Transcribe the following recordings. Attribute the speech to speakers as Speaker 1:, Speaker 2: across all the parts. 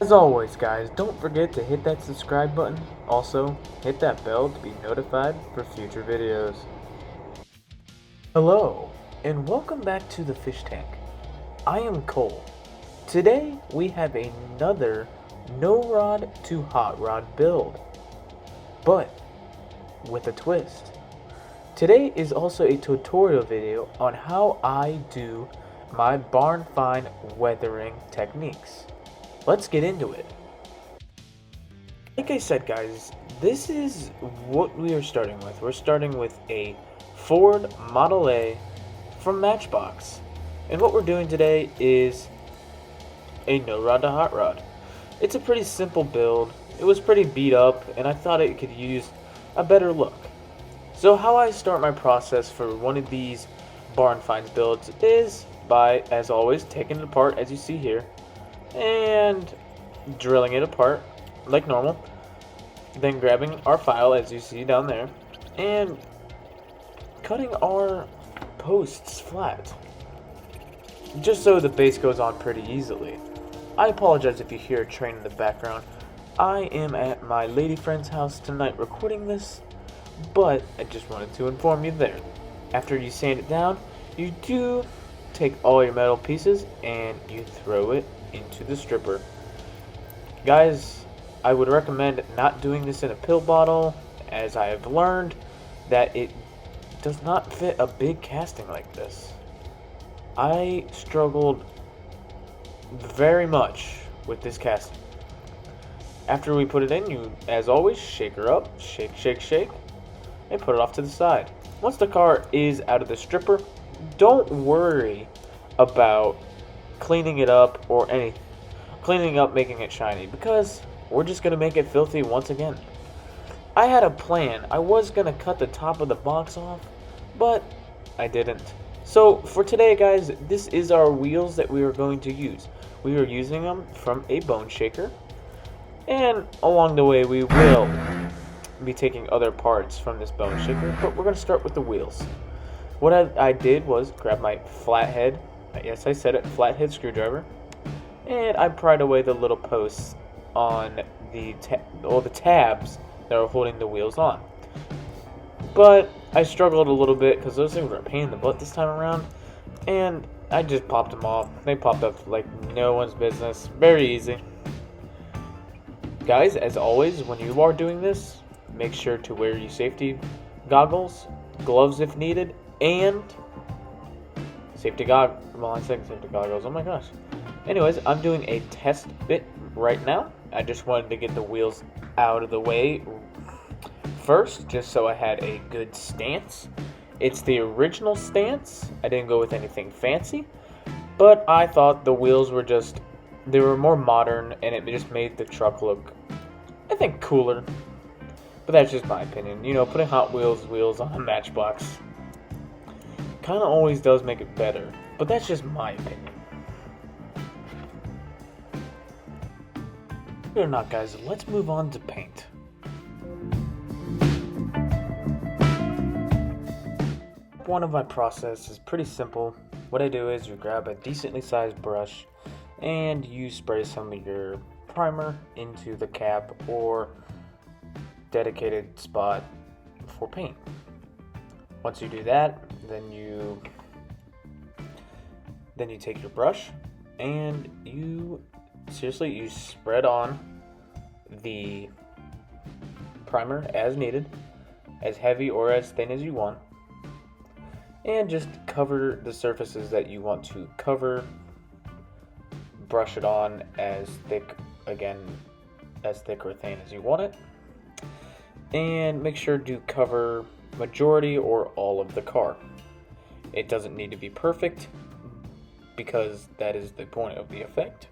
Speaker 1: As always, guys, don't forget to hit that subscribe button. Also, hit that bell to be notified for future videos. Hello, and welcome back to the Fish Tank. I am Cole. Today, we have another no rod to hot rod build, but with a twist. Today is also a tutorial video on how I do my barn find weathering techniques. Let's get into it. Like I said, guys, this is what we are starting with. We're starting with a Ford Model A from Matchbox. And what we're doing today is a no rod to hot rod. It's a pretty simple build. It was pretty beat up, and I thought it could use a better look. So how I start my process for one of these barn finds builds is by, as always, taking it apart as you see here and drilling it apart like normal, then grabbing our file as you see down there and cutting our posts flat just so the base goes on pretty easily. I apologize if you hear a train in the background. I am at my lady friend's house tonight recording this, but I just wanted to inform you there. After you sand it down, you do take all your metal pieces and you throw it into the stripper. Guys, I would recommend not doing this in a pill bottle, as I have learned that it does not fit a big casting like this. I struggled very much with this casting. After we put it in, you, as always, shake her up, shake, shake, shake, and put it off to the side. Once the car is out of the stripper, don't worry about cleaning it up or anything. Cleaning up, making it shiny, because we're just going to make it filthy once again. I had a plan. I was going to cut the top of the box off, but I didn't. So for today, guys, this is our wheels that we are going to use. We are using them from a bone shaker, and along the way we will be taking other parts from this bone shaker, but we're going to start with the wheels. What I did was grab my flathead, yes I said it, flathead screwdriver, and I pried away the little posts on the tabs that are holding the wheels on. But I struggled a little bit because those things were a pain in the butt this time around, and I just popped them off. They popped up like no one's business. Very easy. Guys, as always, when you are doing this, make sure to wear your safety goggles, gloves if needed, and safety goggles. Well, I'm saying safety goggles. Oh my gosh. Anyways, I'm doing a test bit right now. I just wanted to get the wheels out of the way first, just so I had a good stance. It's the original stance. I didn't go with anything fancy, but I thought the wheels were they were more modern, and it just made the truck look, I think, cooler. But that's just my opinion. You know, putting Hot Wheels wheels on a Matchbox kind of always does make it better, but that's just my opinion. Or not, guys, let's move on to paint. One of my process is pretty simple. What I do is you grab a decently sized brush and you spray some of your primer into the cap or dedicated spot for paint. Once you do that, then you take your brush and you spread on the primer as needed, as heavy or as thin as you want, and just cover the surfaces that you want to cover. Brush it on as thick or thin as you want it, and make sure to cover majority or all of the car. It doesn't need to be perfect, because that is the point of the effect.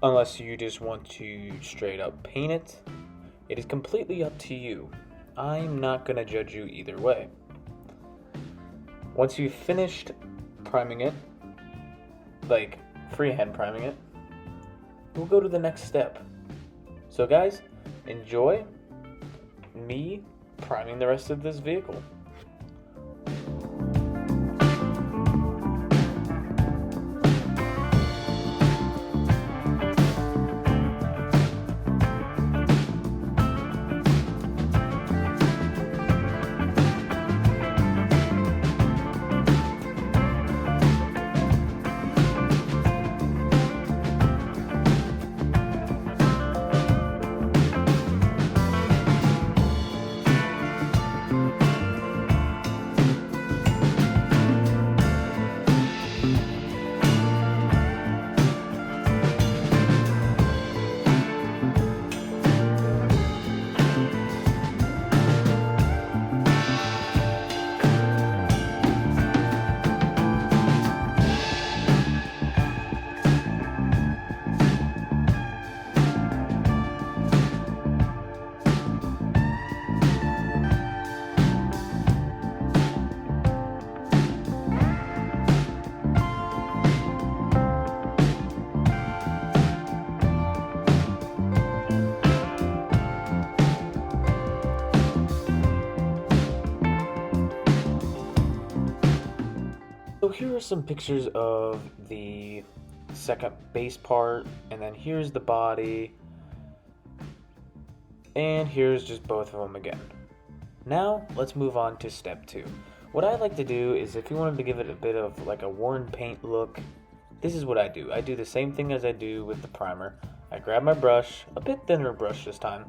Speaker 1: Unless you just want to straight up paint it, it is completely up to you. I'm not going to judge you either way. Once you've finished priming it, like freehand priming it, we'll go to the next step. So guys, enjoy me priming the rest of this vehicle. here are some pictures of the second base part, and then here's the body, and here's just both of them again. Now let's move on to step 2. What I like to do is, if you wanted to give it a bit of like a worn paint look, this is what I do. I do the same thing as I do with the primer. I grab my brush, a bit thinner brush this time,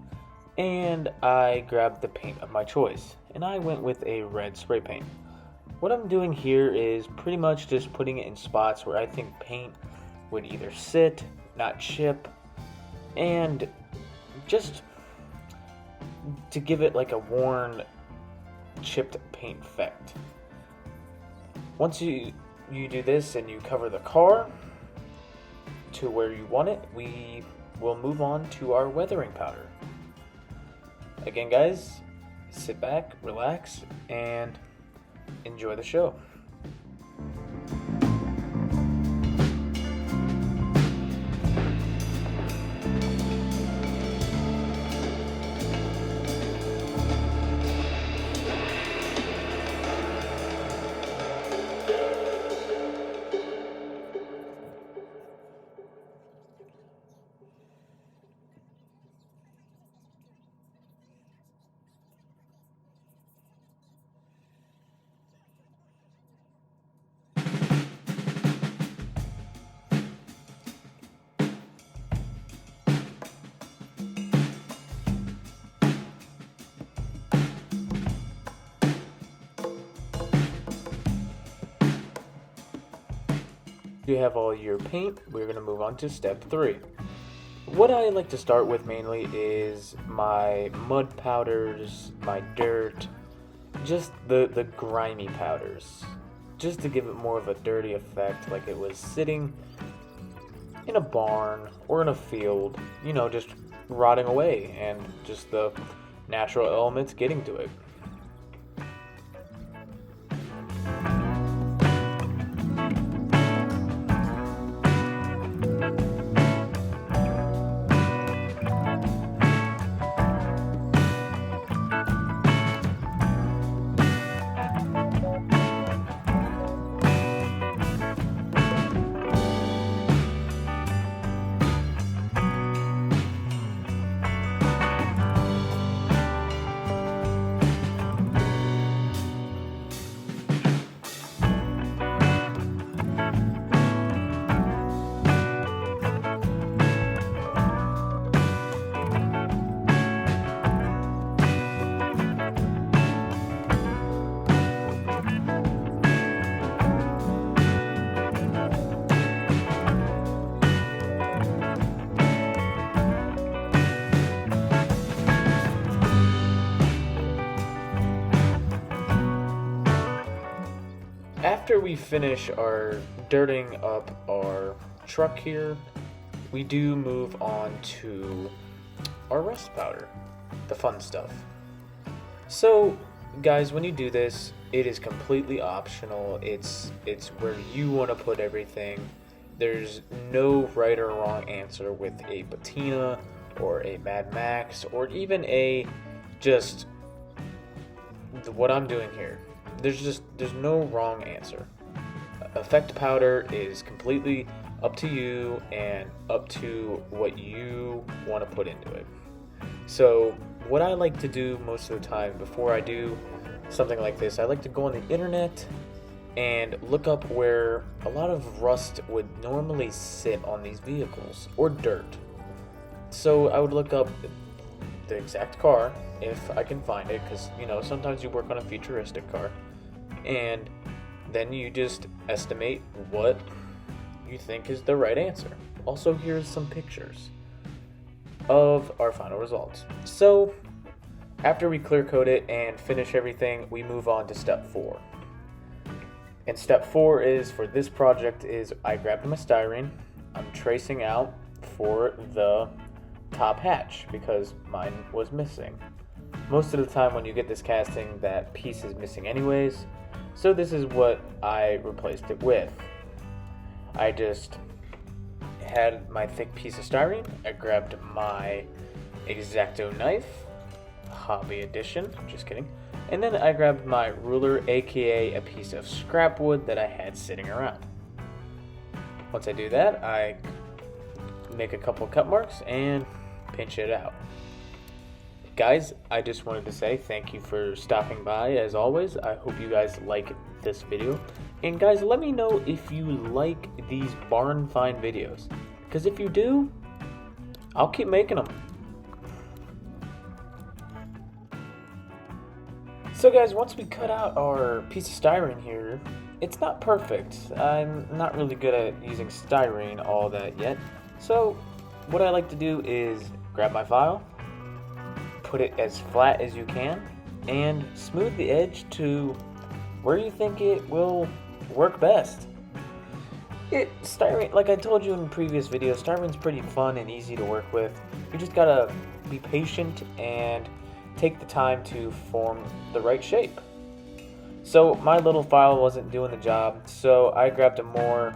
Speaker 1: and I grab the paint of my choice, and I went with a red spray paint. What I'm doing here is pretty much just putting it in spots where I think paint would either sit, not chip, and just to give it like a worn, chipped paint effect. Once you do this and you cover the car to where you want it, we will move on to our weathering powder. Again, guys, sit back, relax, and enjoy the show. You have all your paint. We're going to move on to step 3. What I like to start with mainly is my mud powders, my dirt, just the grimy powders, just to give it more of a dirty effect, like it was sitting in a barn or in a field, just rotting away, and just the natural elements getting to it. After we finish our dirting up our truck here, we do move on to our rust powder, the fun stuff. So, guys, when you do this, it is completely optional. It's where you want to put everything. There's no right or wrong answer with a patina or a Mad Max or even just what I'm doing here. There's no wrong answer. Effect powder is completely up to you and up to what you want to put into it. So what I like to do most of the time before I do something like this, I like to go on the internet and look up where a lot of rust would normally sit on these vehicles, or dirt. So I would look up the exact car, if I can find it, because sometimes you work on a futuristic car, and then you just estimate what you think is the right answer. Also, here's some pictures of our final results. So after we clear coat it and finish everything, we move on to step 4. And step 4 is, for this project, is I grabbed my styrene. I'm tracing out for the top hatch because mine was missing. Most of the time when you get this casting, that piece is missing anyways, so this is what I replaced it with. I just had my thick piece of styrene, I grabbed my X-Acto knife, hobby edition, just kidding, And then I grabbed my ruler, aka a piece of scrap wood that I had sitting around. Once I do that, I make a couple cut marks and pinch it out. Guys, I just wanted to say thank you for stopping by as always. I hope you guys like this video. And guys, let me know if you like these barn find videos. Because if you do, I'll keep making them. So guys, once we cut out our piece of styrene here, it's not perfect. I'm not really good at using styrene all that yet. So what I like to do is grab my file, put it as flat as you can, and smooth the edge to where you think it will work best. Styrene, like I told you in previous videos, styrene's pretty fun and easy to work with. You just gotta be patient and take the time to form the right shape. So my little file wasn't doing the job, so I grabbed a more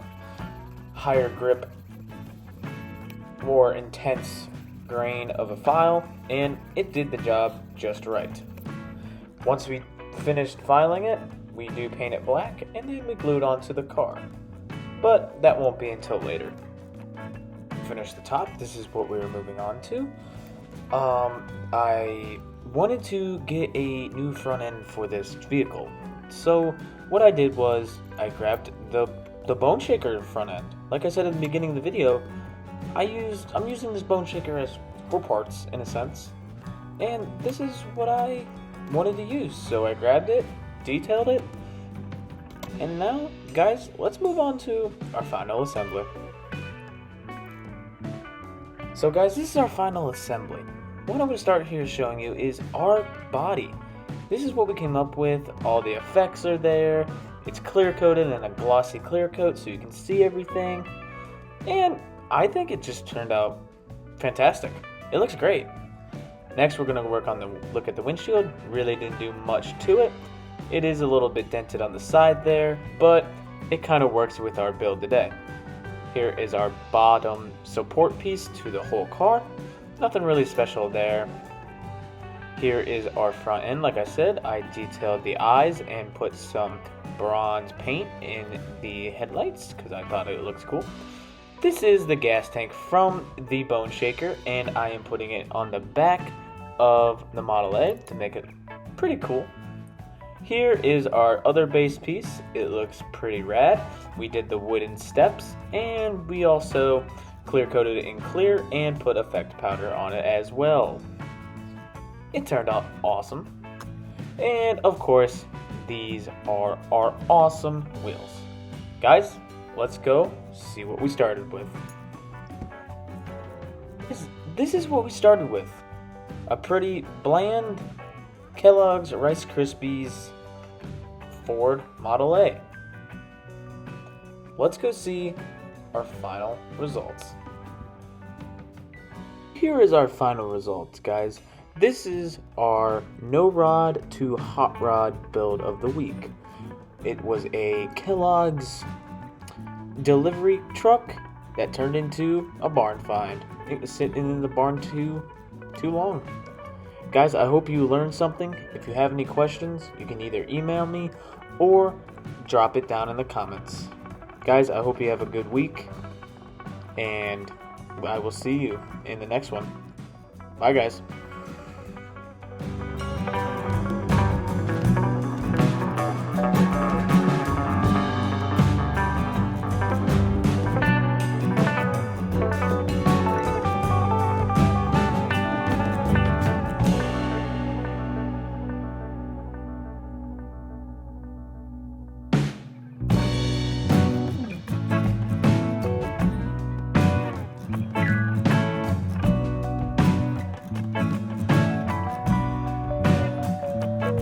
Speaker 1: higher grip, more intense grain of a file, and it did the job just right. Once we finished filing it, we do paint it black, and then we glue it onto the car. But that won't be until later. Finish the top. This is what we were moving on to. I wanted to get a new front end for this vehicle. So what I did was I grabbed the bone shaker front end. Like I said at the beginning of the video, I'm using this bone shaker as for parts in a sense. And this is what I wanted to use. So I grabbed it, detailed it, and now guys, let's move on to our final assembly. So guys, this is our final assembly. What I'm going to start here showing you is our body. This is what we came up with. All the effects are there. It's clear coated in a glossy clear coat so you can see everything. And I think it just turned out fantastic. It looks great. Next we're going to work on the look at the windshield. Really didn't do much to it. It is a little bit dented on the side there, but it kind of works with our build today. Here is our bottom support piece to the whole car. Nothing really special there. Here is our front end. Like I said, I detailed the eyes and put some bronze paint in the headlights because I thought it looks cool. This is the gas tank from the bone shaker, and I am putting it on the back of the Model A to make it pretty cool. Here is our other base piece. It looks pretty rad. We did the wooden steps, and we also clear coated it in clear and put effect powder on it as well. It turned out awesome. And of course, these are our awesome wheels. Guys, let's go see what we started with. This is what we started with. A pretty bland Kellogg's Rice Krispies Ford Model A. Let's go see our final results. Here is our final results, guys. This is our no rod to hot rod build of the week. It was a Kellogg's delivery truck that turned into a barn find. It was sitting in the barn too long. Guys, I hope you learned something. If you have any questions, you can either email me or drop it down in the comments. Guys, I hope you have a good week, and I will see you in the next one. Bye, guys.